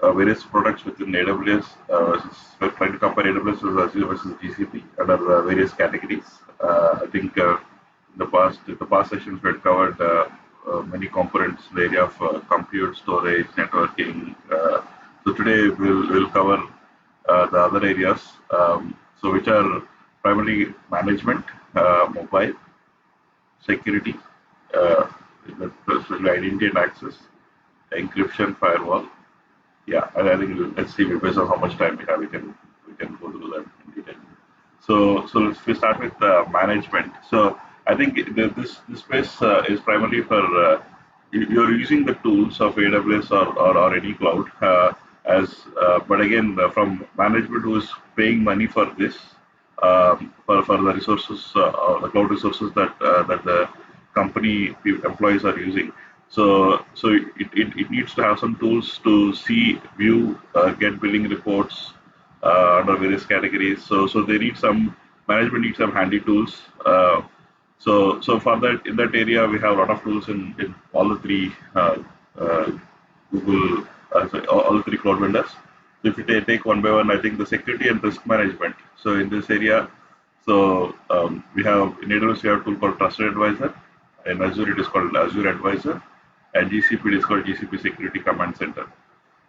various products within AWS, we're trying to compare AWS versus Azure versus GCP under various categories. I think in the past sessions we had covered many components in the area of compute, storage, networking. So today we'll cover the other areas, so which are primarily management, mobile, security, especially identity and access, encryption firewall. Yeah, and I think let's see based on how much time we have, we can go through that in detail. So we start with management. So I think this space is primarily for you're using the tools of AWS or any cloud but again from management who is paying money for this for the resources or the cloud resources that the company employees are using. So it needs to have some tools to see, view, get billing reports under various categories. So they need some management needs some handy tools. So for that in that area we have a lot of tools in all the three Google all the three cloud vendors. So if you take one by one, I think the security and risk management. So in this area, we have in AWS we have a tool called Trusted Advisor. In Azure it is called Azure Advisor, and GCP it is called GCP Security Command Center.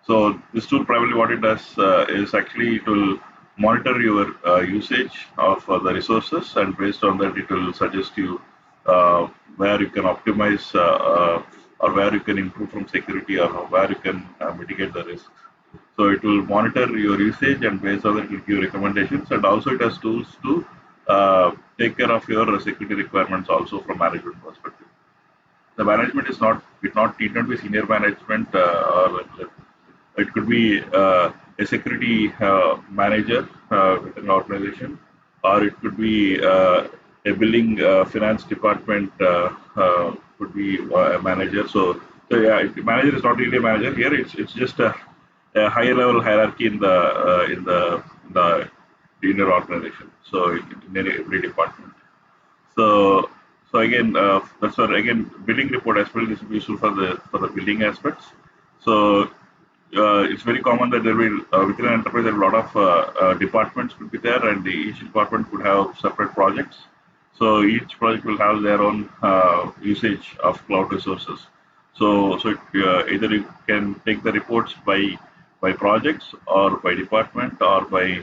So this tool primarily what it does is actually it will monitor your usage of the resources, and based on that it will suggest you where you can optimize or where you can improve from security, or where you can mitigate the risks. So it will monitor your usage, and based on that it will give recommendations, and also it has tools to take care of your security requirements also from management perspective. The management is not need not be senior management, or it could be a security manager within an organization, or it could be a billing finance department could be a manager. So yeah, manager is not really a manager here. It's just a higher level hierarchy in your organization. So in every department. So again, that's where again billing report as well is useful for the billing aspects. So it's very common that there will within an enterprise there are a lot of departments could be there, and each department could have separate projects. So each project will have their own usage of cloud resources. So either you can take the reports by projects, or by department, or by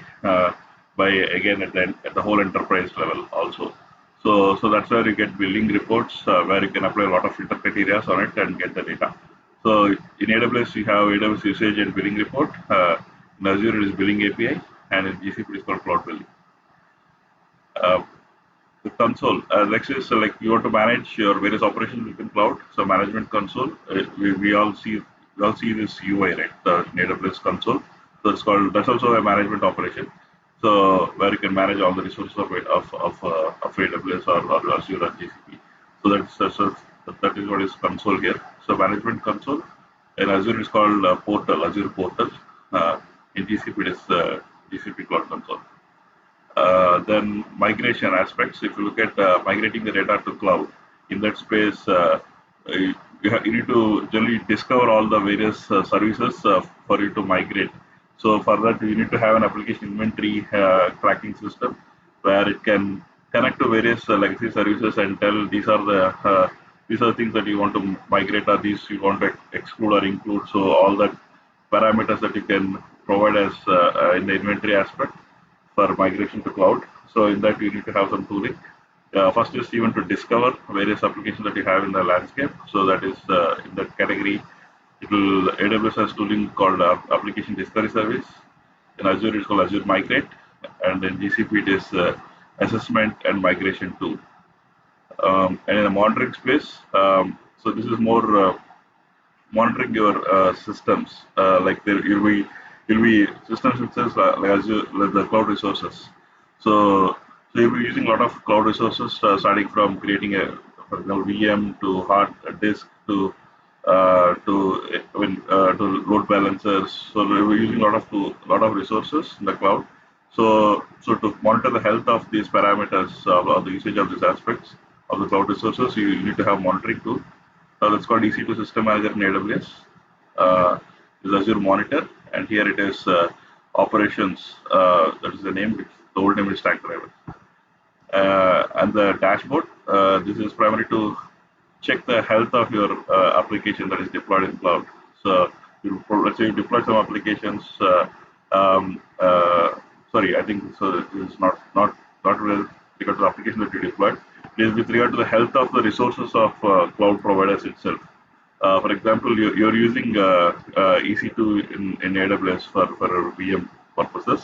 again at the whole enterprise level also. So that's where you get billing reports where you can apply a lot of filter criteria on it and get the data. So in AWS we have AWS usage and billing report. In Azure it is billing API, and in GCP it is called cloud billing. The console, next is like you want to manage your various operations within cloud. So management console, we all see this UI, right? The AWS console. So it's called, that's also a management operation. So where you can manage all the resources of AWS or Azure or GCP. So that is what is console here. So management console. In Azure is called portal, Azure portal. In GCP it is GCP Cloud Console. Then migration aspects. If you look at migrating the data to cloud, in that space you need to generally discover all the various services for you to migrate. So for that you need to have an application inventory tracking system where it can connect to various legacy services and tell these are the things that you want to migrate, or these you want to exclude or include. So all that parameters that you can provide as in the inventory aspect for migration to cloud. So in that you need to have some tooling. First is even to discover various applications that you have in the landscape. So that is in that category. AWS has tooling called Application Discovery Service. In Azure it is called Azure Migrate, and in GCP it is Assessment and Migration Tool. And in the monitoring space, so this is more monitoring your systems. Like there will be systems itself like Azure, like the cloud resources. So you'll be using a lot of cloud resources, starting from creating for example, VM to hard disk to load balancers. So we're using a lot of resources in the cloud. So to monitor the health of these parameters or the usage of these aspects of the cloud resources, you need to have monitoring tool. That's called EC2 System Manager in AWS. Is Azure Monitor. and here it is operations. That is the name. The old name is stack driver. And the dashboard. This is primarily to check the health of your application that is deployed in cloud. So let's say you deploy some applications. Um, uh, Sorry, I think so. This is not with regard to the application that you deployed. It is with regard to the health of the resources of cloud providers itself. For example, you're using EC2 in AWS for VM purposes.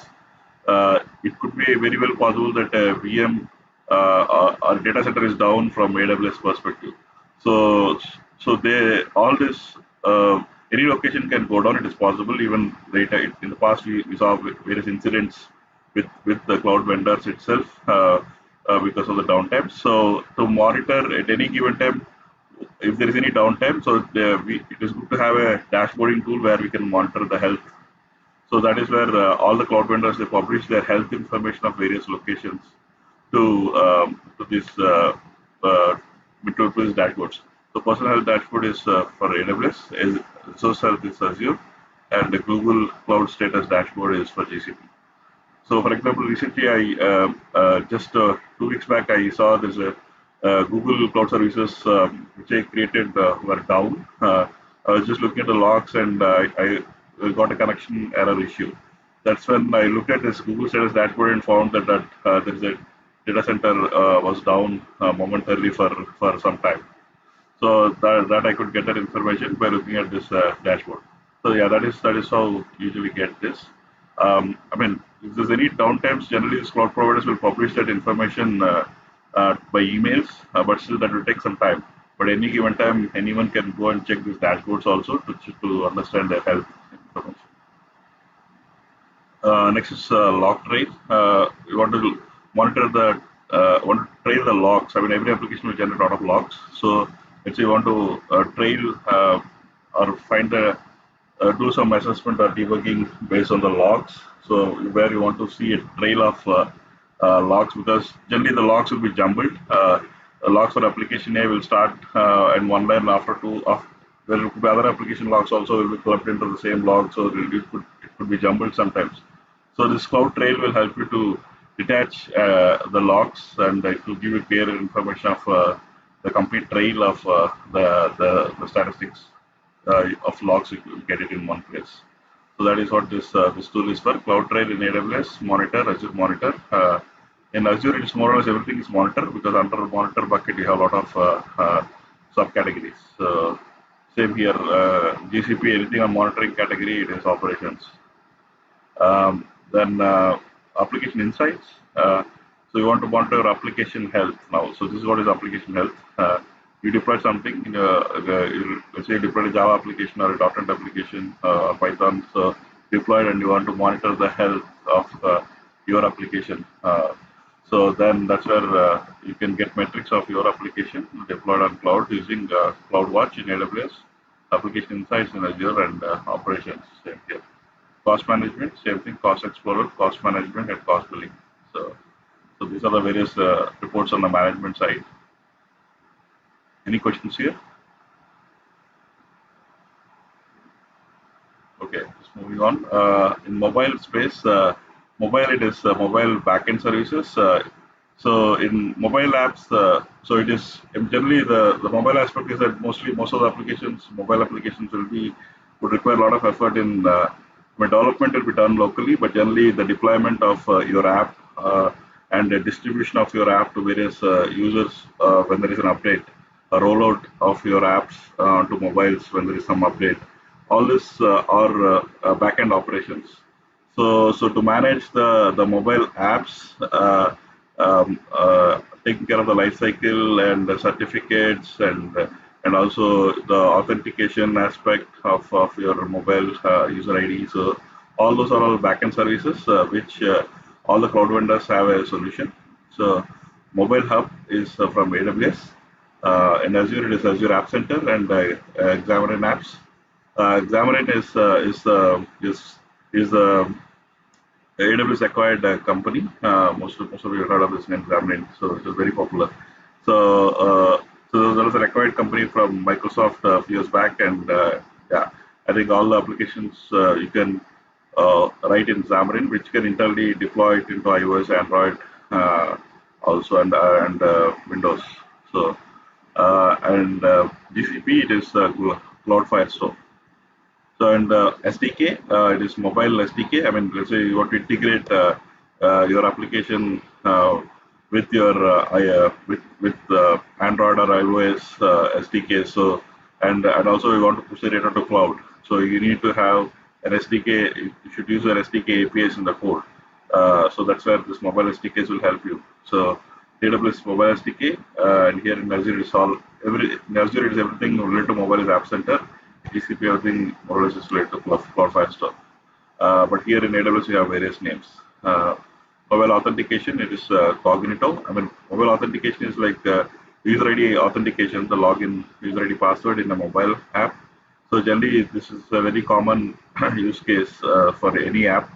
It could be very well possible that a VM or data center is down from AWS perspective. So, so they all this any location can go down. It is possible. Even later in the past, we saw various incidents with the cloud vendors itself because of the downtime. So to monitor at any given time if there is any downtime, so it is good to have a dashboarding tool where we can monitor the health. So that is where all the cloud vendors they publish their health information of various locations to this to these dashboards. So personal health dashboard is for AWS, resource health is Azure, and the Google Cloud Status dashboard is for GCP. So, for example, recently just 2 weeks back I saw there's a Google Cloud Services which I created were down. I was just looking at the logs and I got a connection error issue. That's when I looked at this Google Status dashboard and found that there is a data center was down momentarily for some time. So that I could get that information by looking at this dashboard. So yeah, that is how you usually get this. I mean, if there's any downtimes, generally these cloud providers will publish that information by emails, but still that will take some time. But any given time, anyone can go and check these dashboards also to understand their health information. Next is log trail. You want to monitor want to trail the logs. I mean, every application will generate a lot of logs. So let's say you want to trail or find the do some assessment or debugging based on the logs. So where you want to see a trail of logs, because generally the logs will be jumbled. The logs for application A will start in one line after two. There could be other application logs also will be clubbed into the same log, so it could be jumbled sometimes. So this cloud trail will help you to detach the logs and it will give you clear information of the complete trail of the statistics of logs. You will get it in one place. So that is what this tool is for. CloudTrail in AWS, Monitor, Azure Monitor. In Azure, it is more or less everything is Monitor because under Monitor bucket you have a lot of subcategories. So same here, GCP, anything on monitoring category, it is operations. Then application insights. So you want to monitor your application health now. So this is what is application health. You deploy something, let's say you deploy a Java application or a .NET application, Python, so deployed and you want to monitor the health of your application. So then that's where you can get metrics of your application deployed on cloud using CloudWatch in AWS, application insights in Azure, and operations, same here. Cost management, same thing, cost explorer, cost management, and cost billing. So these are the various reports on the management side. Any questions here? Okay, just moving on. In mobile space, mobile it is mobile backend services. So in mobile apps, so it is generally the mobile aspect is that most of the applications, mobile applications would require a lot of effort in development will be done locally, but generally the deployment of your app and the distribution of your app to various users when there is an update, a rollout of your apps to mobiles when there is some update. All this are backend operations. So to manage the mobile apps, taking care of the life cycle and the certificates and also the authentication aspect of your mobile user ID. So all those are all backend services which all the cloud vendors have a solution. So Mobile Hub is from AWS. In Azure, it is Azure App Center and Xamarin Apps. Xamarin is AWS acquired company. Most of you have heard of this name, Xamarin. So it is very popular. So there was an acquired company from Microsoft a few years back, and yeah, I think all the applications you can write in Xamarin, which can internally deploy it into iOS, Android, also and Windows. So and GCP, it is Cloud Firestore. So and SDK, it is mobile SDK. I mean, let's say you want to integrate your application with your with Android or iOS SDK. So and also you want to push it into cloud. So you need to have an SDK. You should use an SDK APIs in the code. So that's where this mobile SDKs will help you. So AWS mobile SDK, and here in Azure is all in Azure it is everything related to mobile is App Center. GCP everything more or less is related to Cloud Firestore. But here in AWS we have various names. Mobile authentication, it is Cognito. I mean, mobile authentication is like user ID authentication, the login user ID password in a mobile app. So generally, this is a very common use case for any app.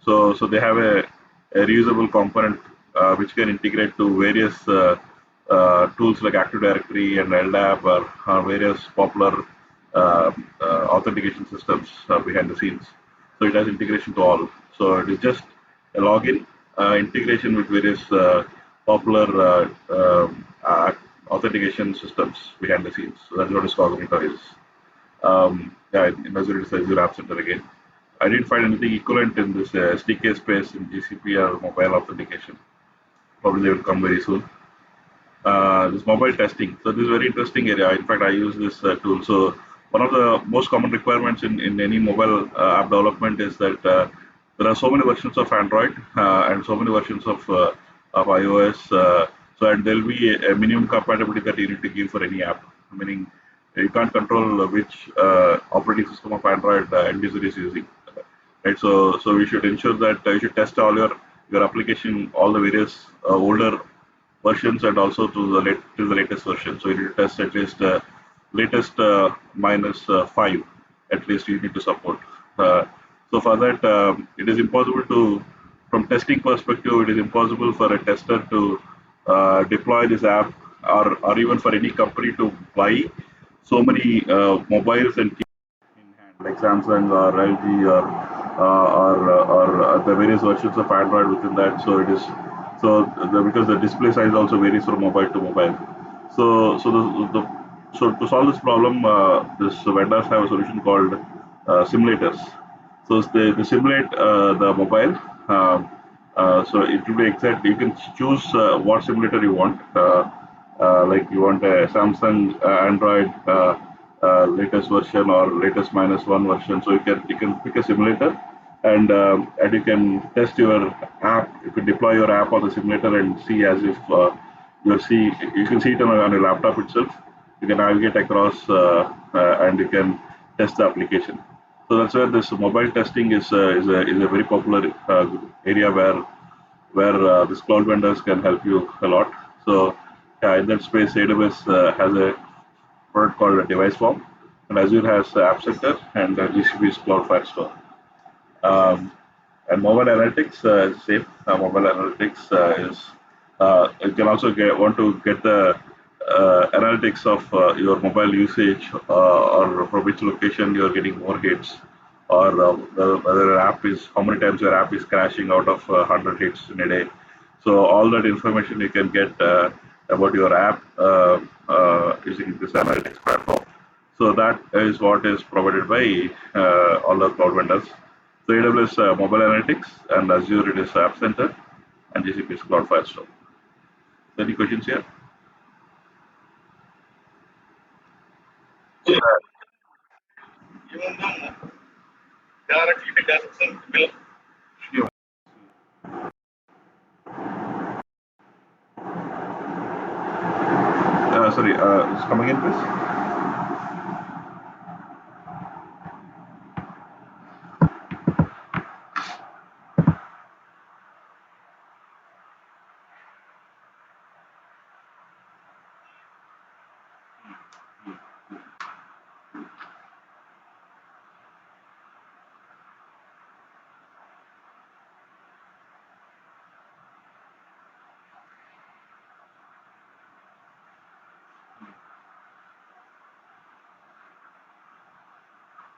So they have a reusable component which can integrate to various tools like Active Directory and LDAP or various popular authentication systems behind the scenes. So it has integration to all. So it is just a login integration with various popular authentication systems behind the scenes. So that's what Cognito is. Yeah, in Azure it's Azure App Center again. I didn't find anything equivalent in this SDK space in GCP or mobile authentication. Probably they will come very soon. This mobile testing. So this is a very interesting area. In fact, I use this tool. So one of the most common requirements in any mobile app development is that there are so many versions of Android and so many versions of iOS. So and there will be a minimum compatibility that you need to give for any app. Meaning you can't control which operating system of Android end user is using. Right. So we should ensure that you should test all your application, all the various older versions and also to the latest version. So you need to test at least latest minus 5 at least you need to support. So for that, it is impossible to, from testing perspective, it is impossible for a tester to deploy this app or even for any company to buy so many mobiles and in hand, like Samsung or LG or the various versions of Android within that. So it is because the display size also varies from mobile to mobile. So to solve this problem, this vendors have a solution called simulators. So they simulate the mobile. So it will be exact. You can choose what simulator you want. Like you want a Samsung Android latest version or latest minus one version. So you can pick a simulator and you can test your app. You can deploy your app on the simulator and see as if you can see it on your laptop itself. You can navigate across and you can test the application. So that's where this mobile testing is a very popular area where these cloud vendors can help you a lot. So yeah, in that space, AWS has a product called a device form, and Azure has App Center, and GCP is Cloud Firestore. Um, and mobile analytics is same. Mobile analytics is you can also want to get the analytics of your mobile usage or from which location you are getting more hits or whether your app is how many times your app is crashing out of 100 hits in a day. So all that information you can get about your app using this analytics platform. So that is what is provided by all the cloud vendors. So AWS Mobile Analytics and Azure it is App Center and GCP is Cloud Firestore. Any questions here? Yeah. Yeah. Sorry, it's coming in, please.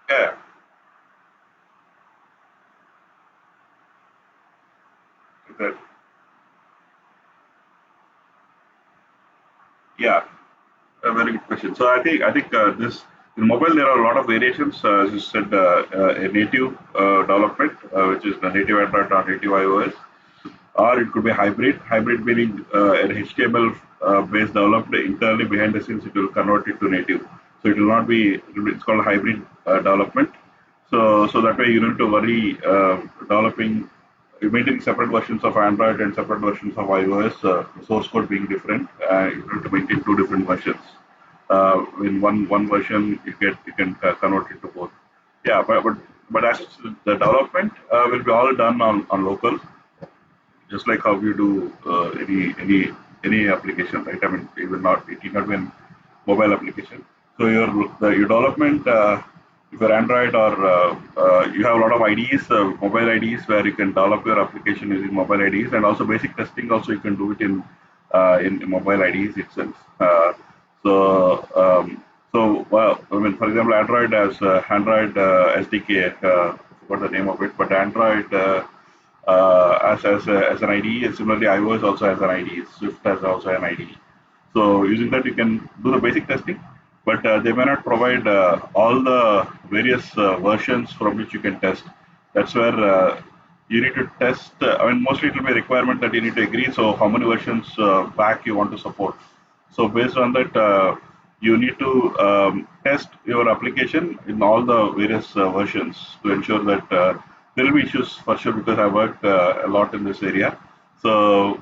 Yeah. Exactly. Yeah, a very good question. So I think this in mobile there are a lot of variations. As you said, a native development, which is the native Android or native iOS, or it could be hybrid. Hybrid meaning an HTML based developed internally behind the scenes. It will convert it to native. So it will not be. It's called hybrid development. So that way you don't need to worry developing, maintaining separate versions of Android and separate versions of iOS. Source code being different, you need to maintain two different versions. In one version, you can convert it to both. Yeah, but as the development will be all done on local, just like how you do any application, right? I mean, it will not be an mobile application. So your development, if you're Android or you have a lot of IDEs, mobile IDEs where you can develop your application using mobile IDEs, and also basic testing also you can do it in mobile IDEs itself. So I mean, for example, Android has Android SDK. I forgot the name of it, but Android. As an IDE, and similarly iOS also has an IDE. Swift has also an IDE. So using that you can do the basic testing, but they may not provide all the various versions from which you can test. That's where you need to test. I mean, mostly it will be a requirement that you need to agree. So how many versions back you want to support. So based on that, you need to test your application in all the various versions to ensure that there will be issues for sure, because I worked a lot in this area. So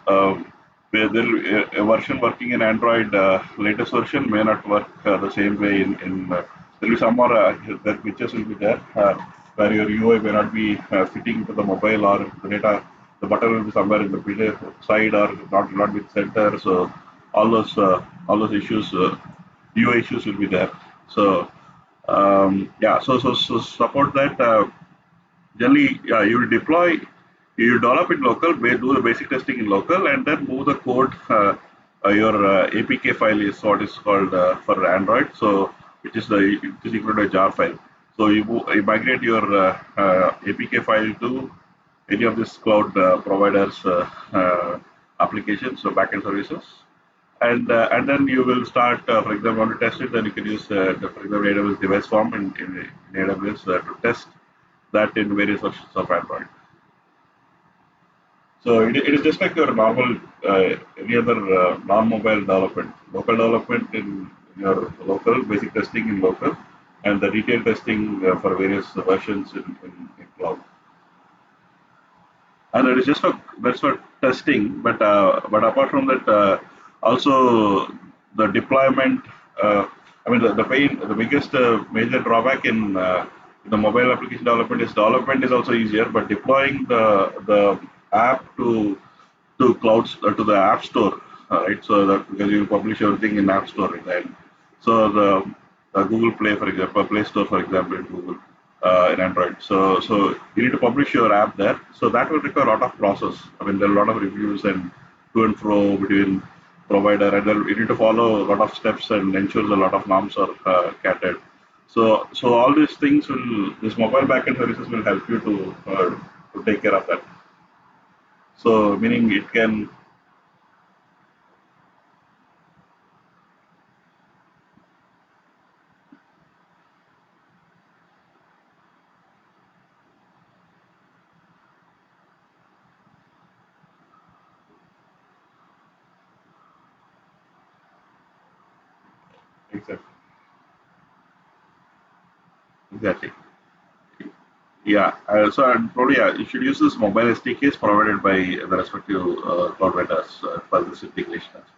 where there a version working in Android, latest version may not work the same way there will be some more the glitches will be there where your UI may not be fitting to the mobile, or the data, the button will be somewhere in the middle side or not with center. So all those issues, UI issues will be there. So yeah, so support that. Generally, yeah, you will deploy, you develop it local, do the basic testing in local, and then move the code. Your APK file is what is called for Android. So it is equal to a jar file. So you migrate your APK file to any of this cloud providers applications, so backend services, and then you will start. For example, want to test it, then you can use for example AWS device form in AWS to test that in various versions of Android. So it is just like your normal any other non-mobile development, local development in your local, basic testing in local, and the detailed testing for various versions in cloud. And that is just for that's for testing. But apart from that, also the deployment. I mean, the biggest major drawback in the mobile application development is also easier, but deploying the app to clouds to the app store, right? So that because you publish everything in app store, right? So the Google Play, for example, Play Store, for example, in Google in Android. So you need to publish your app there. So that will require a lot of process. I mean, there are a lot of reviews and to and fro between provider, and then you need to follow a lot of steps and ensure a lot of norms are catered. So all these things this mobile backend services will help you to take care of that. So meaning it can. Exactly. Exactly. Yeah. So and probably yeah, you should use this mobile SDKs provided by the respective cloud vendors for this integration as well.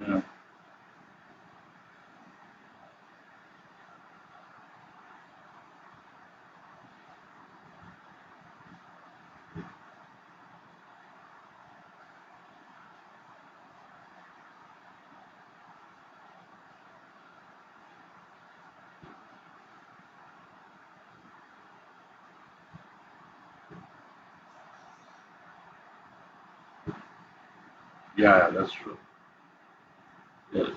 Yeah. Yeah, that's true. Yes.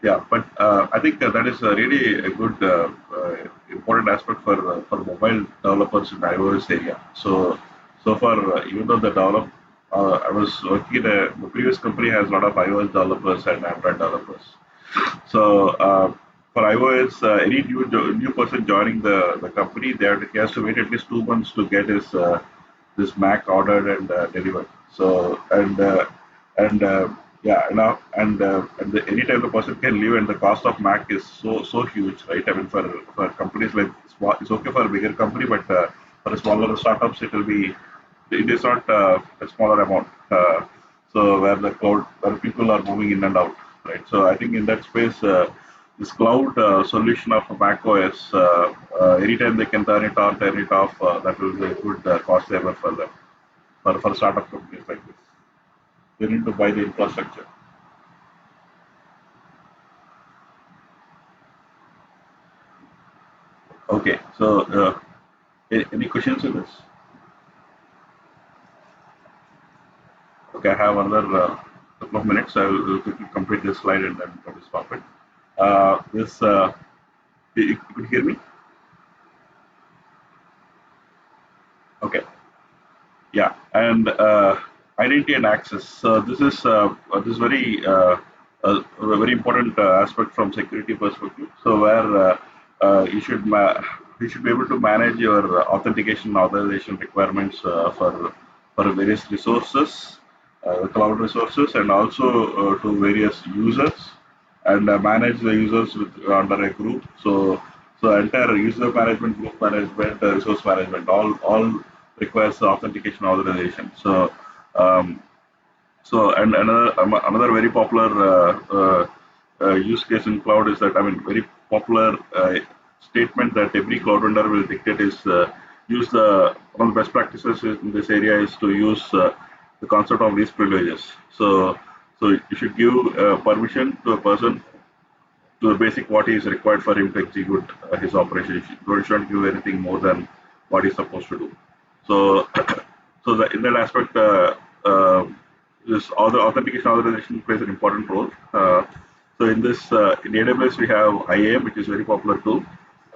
Yeah, but I think that is really a good important aspect for mobile developers in iOS area. So far, even though the I was working in the previous company has a lot of iOS developers and Android developers. So for iOS, any new person joining the company, he has to wait at least 2 months to get his this Mac ordered and delivered. So and yeah, now and anytime the person can leave, and the cost of Mac is so huge, right? I mean, for companies like it's okay for a bigger company, but for a smaller startups, it is not a smaller amount. So where people are moving in and out, right? So I think in that space, this cloud solution of Mac OS, anytime they can turn it on, turn it off, that will be a good cost saver for them, for startup companies like this. They need to buy the infrastructure. Okay, so any questions in this? Okay, I have another couple of minutes. I will quickly complete this slide and then probably stop it. This you could hear me? Okay. Yeah, and identity and access. So this is a very important aspect from security perspective. So where you should be able to manage your authentication authorization requirements for various resources, cloud resources, and also to various users, and manage the users under a group. So entire user management, group management, resource management, all requires authentication authorization. Um, and another very popular use case in cloud is that, I mean, very popular statement that every cloud vendor will dictate is use the one of the best practices in this area is to use the concept of least privileges. So you should give permission to a person to the basic what is required for him to execute his operation. You shouldn't give anything more than what he's supposed to do. So, in that aspect, this other authentication authorization plays an important role. So in AWS we have IAM, which is very popular tool,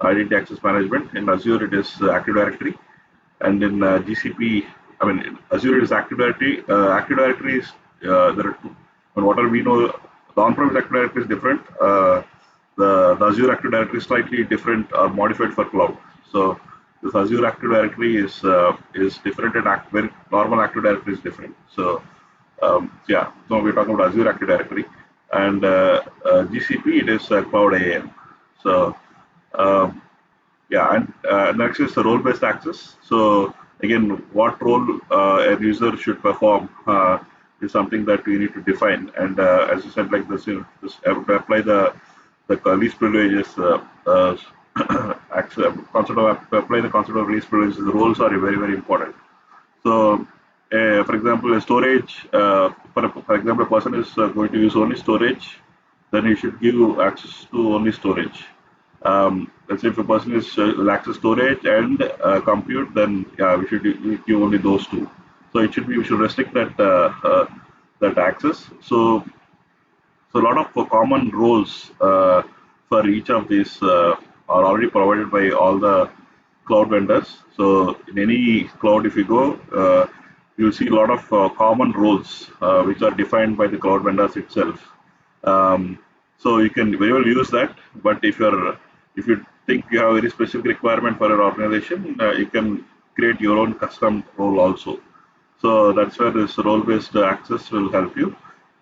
Identity Access Management. In Azure it is Active Directory, and in GCP, I mean in Azure it is Active Directory. Active Directory is there are two. And whatever we know, the on-premise Active Directory is different. The Azure Active Directory is slightly different or modified for cloud. So this Azure Active Directory is different, and very normal Active Directory is different. Yeah, so we're talking about Azure Active Directory, and GCP it is Cloud AM. So um, yeah, and next is the role-based access. So again, what role a user should perform is something that we need to define. And as you said, like this to apply the least privileges concept of apply the concept of least privileges. The roles are very important. So, for example, a storage. For example, a person is going to use only storage, then you should give access to only storage. Let's say if a person is will access storage and compute, then yeah, we give only those two. So we should restrict that access. So a lot of common roles for each of these are already provided by all the cloud vendors. So in any cloud, if you go, you'll see a lot of common roles which are defined by the cloud vendors itself. So you can very well use that. But if you think you have a very specific requirement for your organization, you can create your own custom role also. So that's where this role-based access will help you.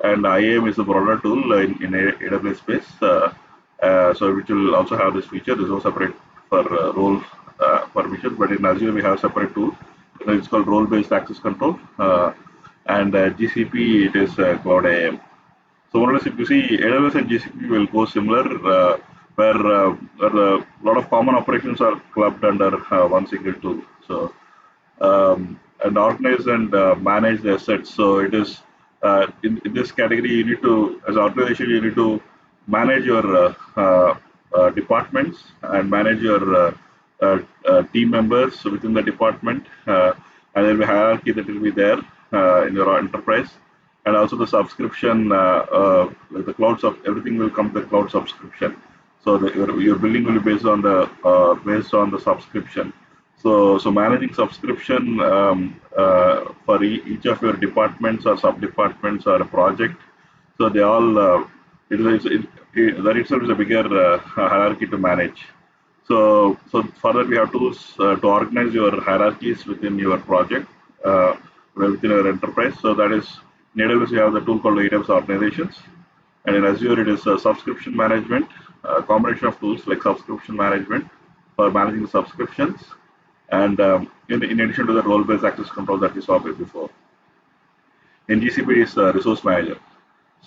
And IAM is a broader tool in AWS space, so which will also have this feature. There's no separate for role permission, but in Azure we have a separate tool. It's called role-based access control, and GCP it is Cloud IAM. So more or less, if you see, AWS and GCP will go similar, where a lot of common operations are clubbed under one single tool. So and organize and manage the assets. So it is in this category, you need to, as an organization, you need to manage your departments and manage your team members within the department, and there will be hierarchy that will be there in your enterprise, and also the subscription, the cloud everything will come to the cloud subscription. So your billing will be based on the subscription. So managing subscription for each of your departments or sub departments or a project. So they all that itself is a bigger hierarchy to manage. So for that we have tools to organize your hierarchies within your project, within your enterprise. So that is in AWS we have the tool called AWS Organizations, and in Azure it is subscription management, a combination of tools like subscription management for managing the subscriptions, and in addition to the role-based access control that we saw before. In GCP it is resource manager.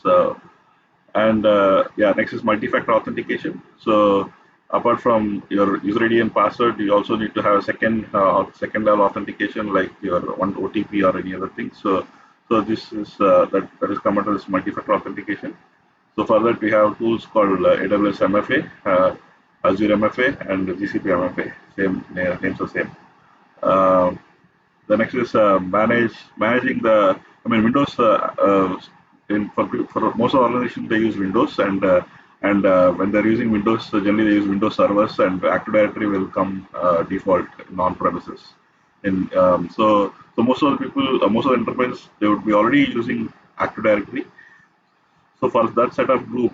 So and yeah, next is multi-factor authentication. So apart from your user ID and password, you also need to have a second level authentication like your one OTP or any other thing. So this is that is come under this multi-factor authentication. So for that we have tools called AWS MFA, Azure MFA, and GCP MFA. Same names are same. The next is managing the. I mean Windows. For most of the organizations they use Windows, and when they're using Windows, generally they use Windows servers, and Active Directory will come default in on-premises. So most of the people, most of the enterprises, they would be already using Active Directory. So for that setup group,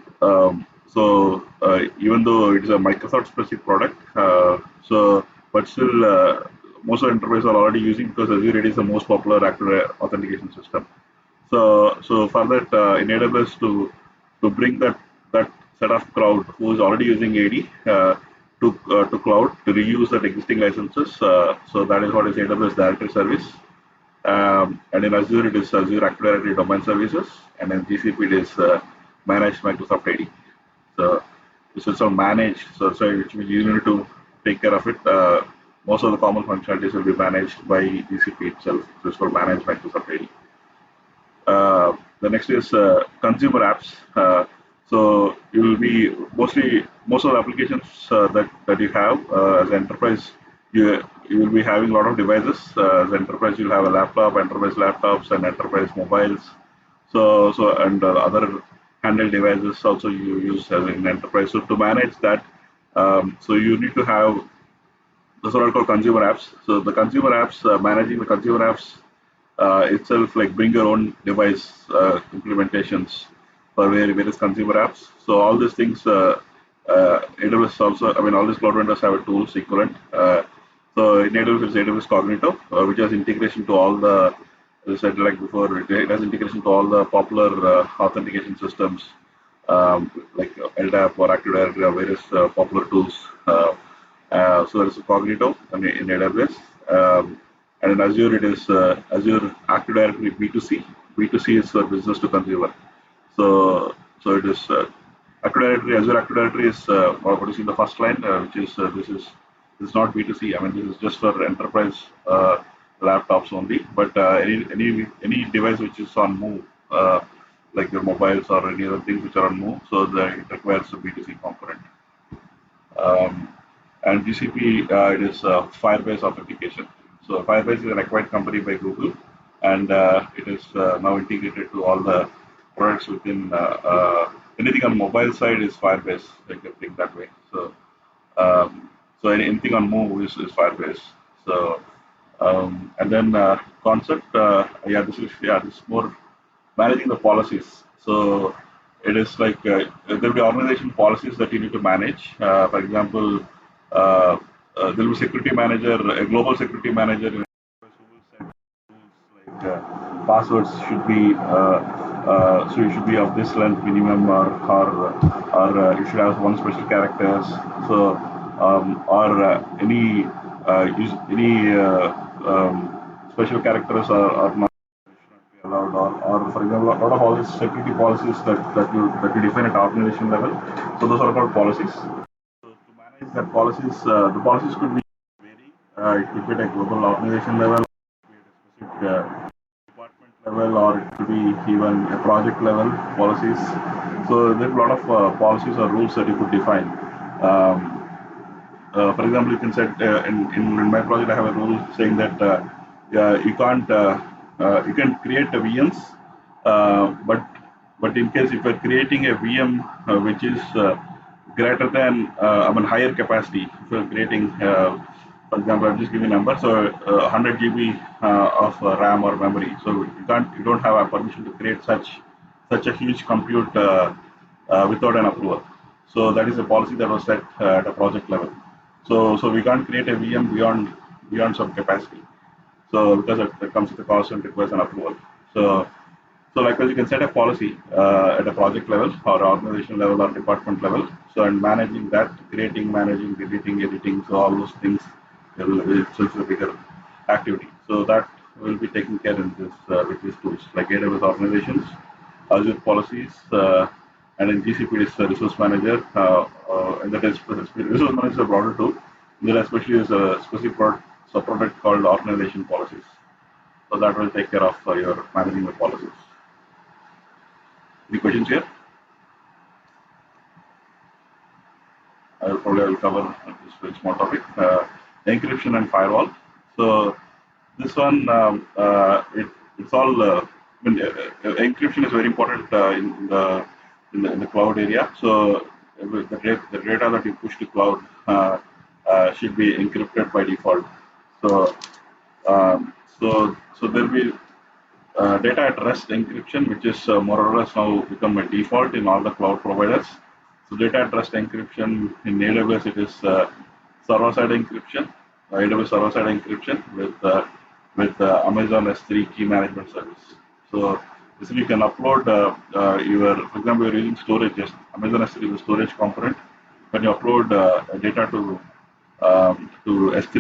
even though it is a Microsoft specific product, but still most of the enterprises are already using, because Azure is the most popular active authentication system. So for that, in AWS to bring that set of crowd who is already using AD to cloud to reuse that existing licenses. So that is what is AWS Directory Service. And in Azure it is Azure Active Directory Domain Services, and in GCP it is Managed Microsoft AD. So this is all managed. So which means you need to take care of it. Most of the common functionalities will be managed by GCP itself. So it's called Managed Microsoft AD. The next is consumer apps. So you will be most of the applications that you have as an enterprise. You will be having a lot of devices. As an enterprise, you'll have a laptop, enterprise laptops, and enterprise mobiles. So and other handheld devices also you use as an enterprise. So to manage that, so you need to have those are called consumer apps. So the consumer apps, managing the consumer apps itself, like bring your own device implementations for various consumer apps. So all these things, AWS also, I mean, all these cloud vendors have a tools equivalent. So in AWS, it's AWS Cognito, which has integration to all the, as I said like before, it has integration to all the popular authentication systems, like LDAP or Active Directory or various popular tools. So there is Cognito in AWS. And in Azure, it is Azure Active Directory B2C. B2C is for business to consumer. So it is Active Directory. Azure Active Directory is what is in the first line, which is this is not B2C. I mean, this is just for enterprise laptops only. But any device which is on move, like your mobiles or any other things which are on move, so it requires a B2C component. And GCP, it is Firebase authentication. So Firebase is an acquired company by Google, and it is now integrated to all the products within anything on mobile side is Firebase. I can think that way. So anything on move is Firebase. So and then concept, this is more managing the policies. So it is like there will be organization policies that you need to manage. For example, there will be security manager, a global security manager who will set rules like passwords should be so you should be of this length minimum, or you should have one special characters. So or any special characters are not. allowed, or for example, a lot of all these security policies that you define at organization level. So those are called policies. So to manage that policies, the policies could be vary. It could be at a global organization level, it could be at a specific department level, or it could be even a project level policies. So there's a lot of policies or rules that you could define. Um, for example, you can set in my project, I have a rule saying that yeah, you can create a VMs, but in case if you're creating a VM which is greater than higher capacity, if you're creating for example, I'll just give you a number. So 100 GB of RAM or memory. So you don't have a permission to create such a huge compute without an approval. So that is a policy that was set at a project level. So we can't create a VM beyond some capacity. So because it comes with a cost and requires an approval. So likewise, you can set a policy at a project level or organization level or department level. So and managing that, creating, managing, deleting, editing, so all those things it's a bigger activity. So that will be taken care in this with these tools like AWS organizations, Azure policies, and in GCP is resource manager, and that is resource manager is a broader tool. There especially is a specific subproduct called organization policies. So that will take care of your managing the policies. Any questions here? I will cover this very small topic. Encryption and firewall. So this one, it's all. Encryption is very important in the cloud area. So the data that you push to cloud should be encrypted by default. So so there will be data at rest encryption, which is more or less now become a default in all the cloud providers. So data at rest encryption in AWS, it is server-side encryption, AWS server-side encryption with Amazon S3 key management service. So this you can upload for example, you're using storage. Just Amazon S3 is a storage component. When you upload data to S3,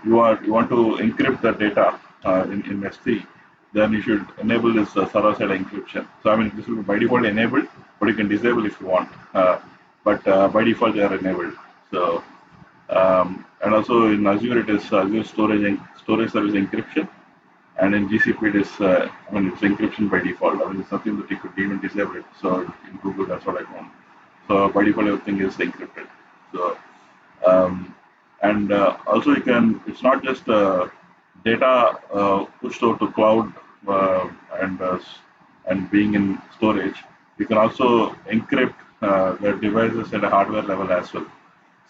you want to encrypt the data in S3, then you should enable this server-side encryption. So I mean, this will be by default enabled, but you can disable if you want. But by default, they are enabled. So and also in Azure, it is Azure storage service encryption, and in GCP, it is it's encryption by default. I mean, it's something that you could even disable it. So in Google, that's what I found. So by default, everything is encrypted. So and also you can. It's not just data pushed out to cloud and being in storage. You can also encrypt the devices at a hardware level as well.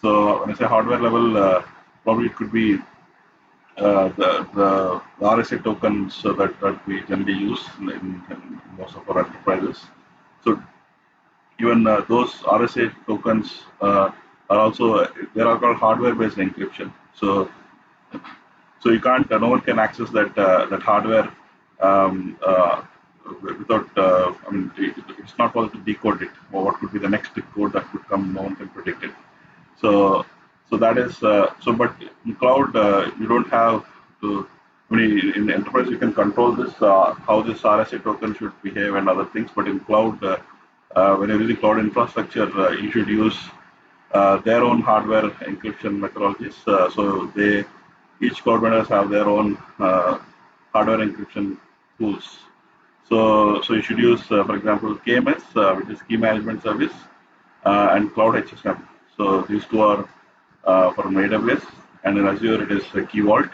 So when I say hardware level, probably it could be the RSA tokens that we generally use in most of our enterprises. So even those RSA tokens are also they are called hardware-based encryption. So you can't, no one can access that hardware without. It's not possible to decode it. Or what could be the next code that could come? No one can predict it. So that is But in cloud, you don't have to. I mean, in enterprise, you can control this how this RSA token should behave and other things. But in cloud, when you're using cloud infrastructure, you should use their own hardware encryption methodologies. So each cloud vendors have their own hardware encryption tools. So you should use, for example, KMS, which is Key Management Service, and Cloud HSM. So these two are from AWS, and in Azure it is Key Vault.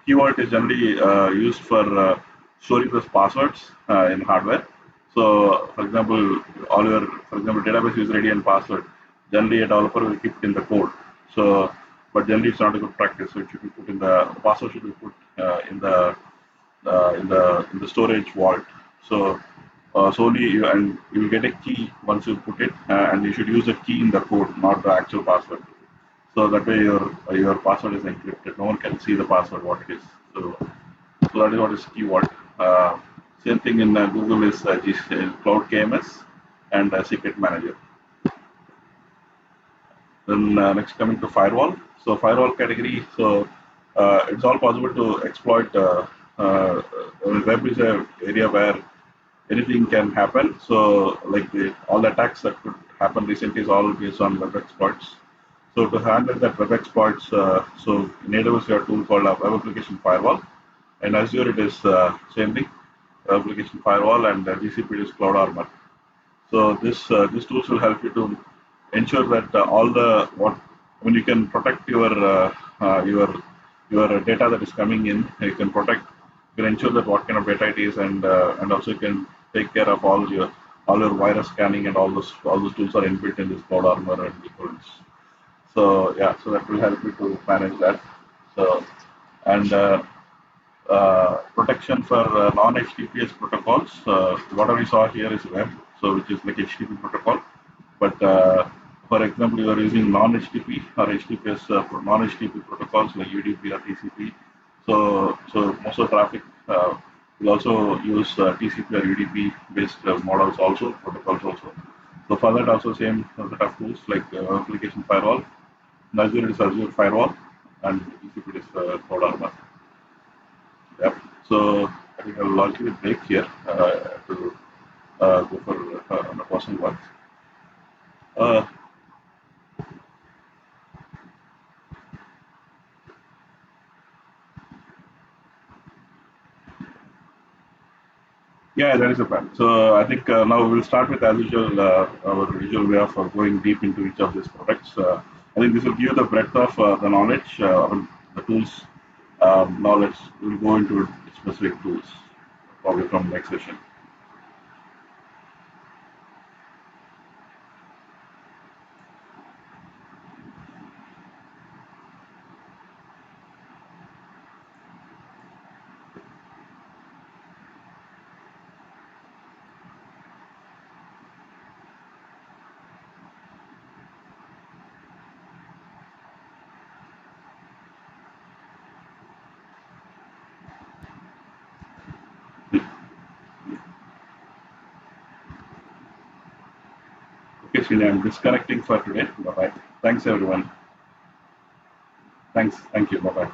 Key Vault is generally used for storing those passwords in hardware. So, for example, database user ID and password. Generally, a developer will keep it in the code. So, but generally, it's not a good practice. So, it should be put in the password should be put in the storage vault. So, only and you will get a key once you put it, and you should use the key in the code, not the actual password. So that way your password is encrypted. No one can see the password what it is. So that is what is key vault. Same thing in Google is Cloud KMS and Secret Manager. Then next coming to firewall. So firewall category. So it's all possible to exploit web is a area where anything can happen. So like all the attacks that could happen recently is all based on web exploits. So to handle that web exploits, so in AWS we have a tool called Web Application Firewall. In Azure it is same thing, Web Application Firewall, and GCP is Cloud Armor. So this tools will help you to ensure that all the what when you can protect uh, your your data that is coming in, you can protect, you can ensure that what kind of data it is, and also you can take care of all your virus scanning, and all those tools are inbuilt in this Cloud Armor and the tools. So yeah, so that will help you to manage that. So and protection for non-HTTPS protocols. Whatever we saw here is web, so which is like HTTP protocol. But for example, you are using non-HTTP or HTTPS non-HTTP protocols like UDP or TCP. So most of the traffic will also use TCP or UDP based models also, protocols also. So for that also same set of tools like application firewall. Azure is Azure firewall, and GCP is Cloud Armor. Yep. So I think I will largely break here to go for on a personal work. Uh, yeah, that is a plan. So I think now we'll start with as usual our usual way of going deep into each of these products. I think this will give the breadth of the knowledge, the tools. Now we'll go into specific tools probably from next session. Okay, Srini, I'm disconnecting for today. Bye bye. Thanks everyone. Thanks. Thank you. Bye bye.